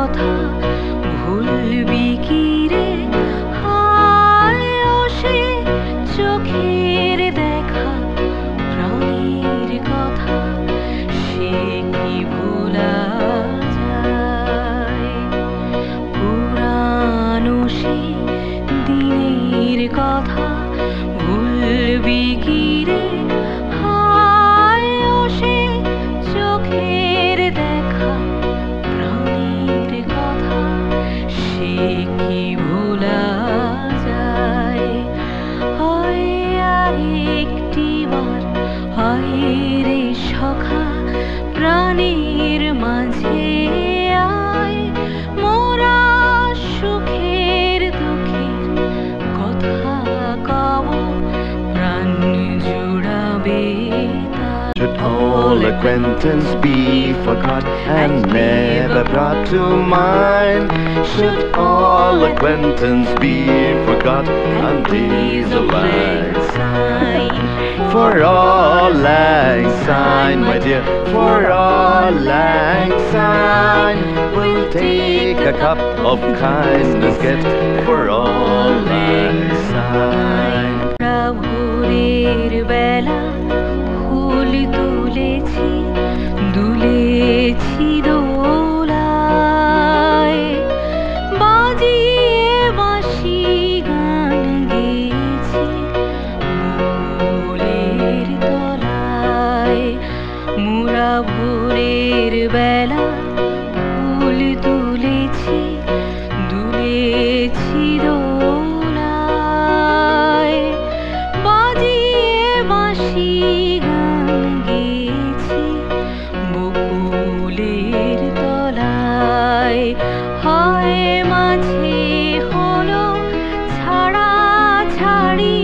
কথা ভুলবি কি রে? হায় ও সে চোখের দেখা প্রাণীর কথা, সে কি ভোলা যায়? পুরানো সে দিনের কথা ভুলবি কি রে? হায় ও সে চোখের দেখা প্রাণীর কথা, সে কি ভোলা যায়? হয় আরেকটি বার, হয় রে সখা প্রাণীর মাঝে আয়, মোরা সুখের দুঃখের কথা কব, প্রাণ জুড়াবে তাই। Should all acquaintance be forgot and never brought to mind? Should all acquaintance be forgot and these a lang syne? For all lang syne, my dear, for all lang syne, we'll take a cup of kindness gift for all lang syne. ভোরের বেলা ফুল তুলেছি, দুলেছি দোলায়, বাজিয়ে বাঁশি গান গেয়েছি বকুলের তলায়। মোরা ভোরের বেলা ফুল তুলেছি, দুলেছি দোলায়, বাজিয়ে বাঁশি গান গেয়েছি বকুলের তলায়। হয় মাঝে হলো ছাড়া ছাড়ি,